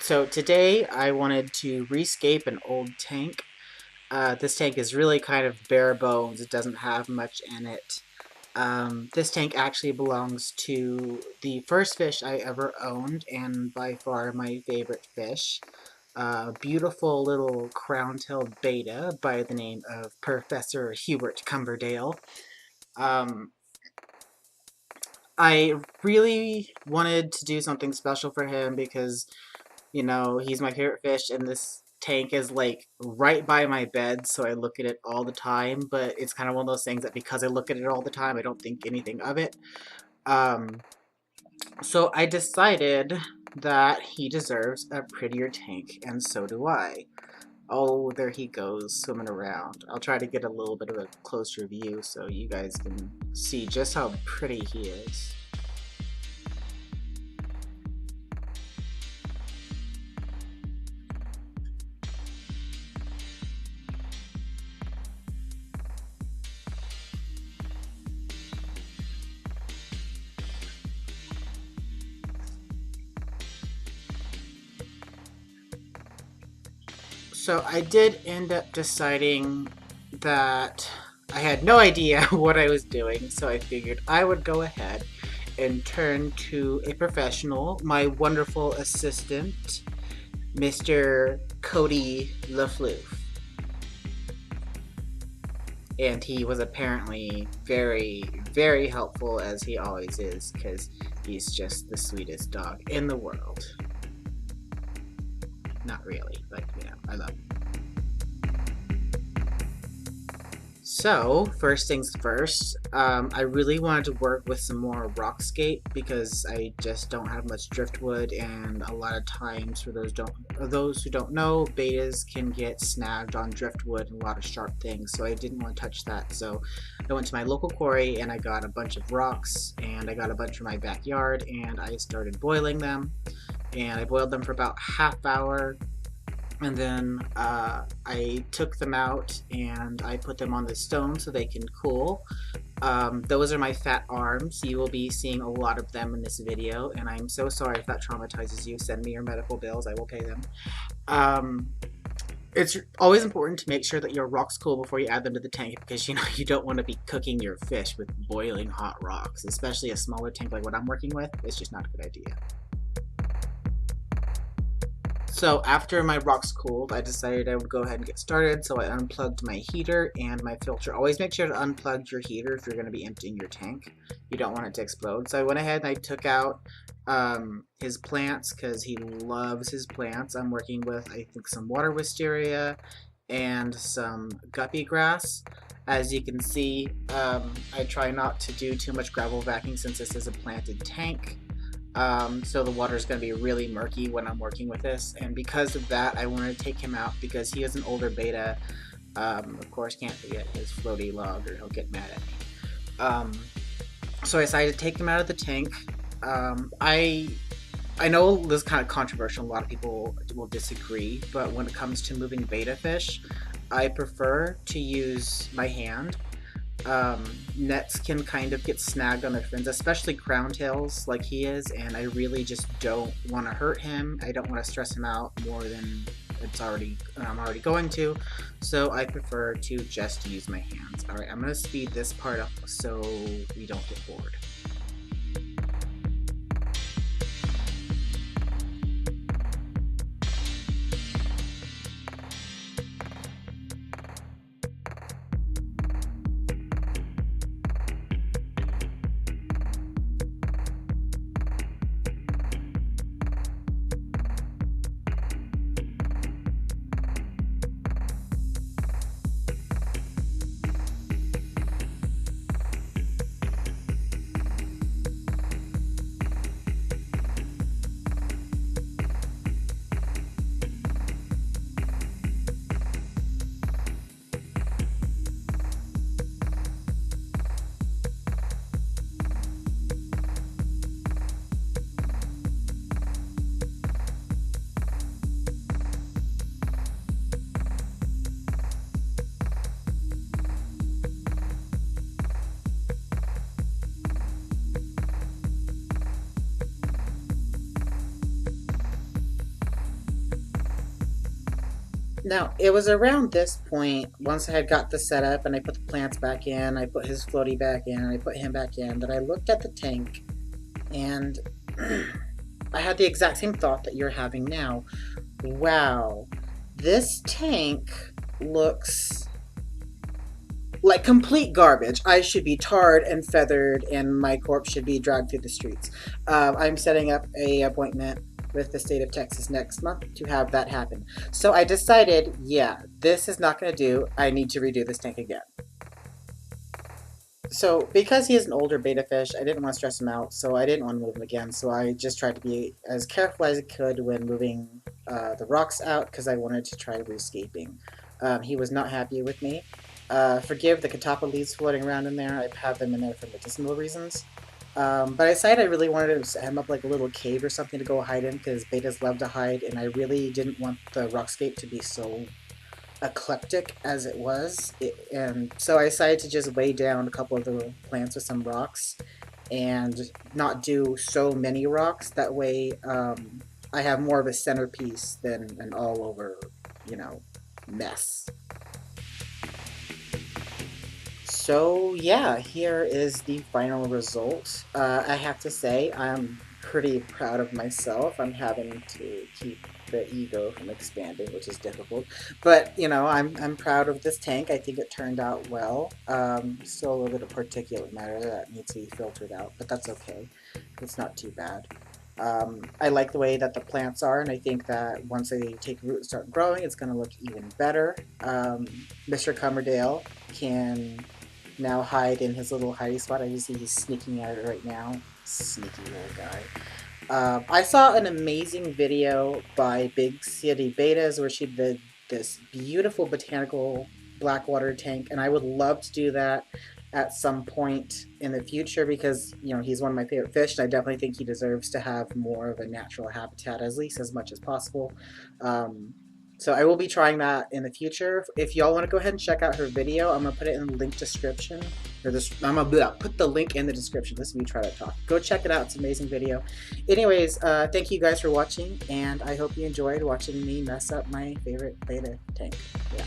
So today I wanted to rescape an old tank. This tank is really kind of bare bones. It doesn't have much in it. This tank actually belongs to the first fish I ever owned, and by far my favorite fish. Beautiful little crown-tailed betta by the name of Professor Hubert Cumberdale. Um, I really wanted to do something special for him because he's my favorite fish, and this tank is like right by my bed, so I look at it all the time. But it's kind of one of those things that because I look at it all the time, I don't think anything of it. Um, so I decided that he deserves a prettier tank, and so do I. Oh, there he goes, swimming around. I'll try to get a little bit of a closer view so you guys can see just how pretty he is. So I did end up deciding that I had no idea what I was doing, so I figured I would go ahead and turn to a professional, my wonderful assistant, Mr. Cody LaFloof. And he was apparently very, very helpful, as he always is, because he's just the sweetest dog in the world. Not really, but I love him. So, first things first, I really wanted to work with some more rockscape because I just don't have much driftwood, and a lot of times, for those who don't know, bettas can get snagged on driftwood and a lot of sharp things, so I didn't want to touch that. So I went to my local quarry and I got a bunch of rocks, and I got a bunch from my backyard, and I started boiling them, and I boiled them for about half hour. And then I took them out and I put them on the stone so they can cool. Those are my fat arms. You will be seeing a lot of them in this video, and I'm so sorry if that traumatizes you. Send me your medical bills, I will pay them. It's always important to make sure that your rocks cool before you add them to the tank, because you don't want to be cooking your fish with boiling hot rocks, especially a smaller tank like what I'm working with. It's just not a good idea. So after my rocks cooled, I decided I would go ahead and get started. So I unplugged my heater and my filter. Always make sure to unplug your heater if you're going to be emptying your tank. You don't want it to explode. So I went ahead and I took out his plants because he loves his plants. I'm working with, I think, some water wisteria and some guppy grass. As you can see, I try not to do too much gravel backing since this is a planted tank. So the water is going to be really murky when I'm working with this, and because of that, I wanted to take him out because he is an older betta. Of course, can't forget his floaty log or he'll get mad at me. So I decided to take him out of the tank. I know this is kind of controversial. A lot of people will disagree, but when it comes to moving betta fish, I prefer to use my hand. Nets can kind of get snagged on their fins, especially crown tails like he is, and I really just don't want to hurt him. I don't want to stress him out more than I'm already going to, so I prefer to just use my hands. Alright, I'm going to speed this part up so we don't get bored. Now, it was around this point, once I had got the setup and I put the plants back in, I put his floaty back in, I put him back in, that I looked at the tank and I had the exact same thought that you're having now. Wow, this tank looks like complete garbage. I should be tarred and feathered and my corpse should be dragged through the streets. I'm setting up an appointment with the state of Texas next month to have that happen. So I decided, yeah, this is not going to do. I need to redo this tank again. So because he is an older beta fish, I didn't want to stress him out, so I didn't want to move him again. So I just tried to be as careful as I could when moving the rocks out because I wanted to try rescaping. He was not happy with me. Forgive the catappa leaves floating around in there. I have them in there for medicinal reasons. But I decided I really wanted to set him up like a little cave or something to go hide in because betas love to hide, and I really didn't want the rockscape to be so eclectic as it was. And so I decided to just weigh down a couple of the plants with some rocks and not do so many rocks. That way I have more of a centerpiece than an all-over, you know, mess. So yeah, here is the final result. I have to say I'm pretty proud of myself. I'm having to keep the ego from expanding, which is difficult. But you know, I'm proud of this tank. I think it turned out well. Still a little bit of particulate matter that needs to be filtered out, but that's okay. It's not too bad. I like the way that the plants are, and I think that once they take root and start growing, it's going to look even better. Mr. Cummerdale can now hide in his little hiding spot. I just see he's sneaking at it right now. Sneaky little guy. I saw an amazing video by Big City Betas where she did this beautiful botanical blackwater tank, and I would love to do that at some point in the future because, you know, he's one of my favorite fish, and I definitely think he deserves to have more of a natural habitat, at least as much as possible. So I will be trying that in the future. If y'all want to go ahead and check out her video, I'm going to put it in the link description. Or this, I'm going to put the link in the description. Listen to me try to talk. Go check it out. It's an amazing video. Anyways, thank you guys for watching, and I hope you enjoyed watching me mess up my favorite beta tank. Yeah.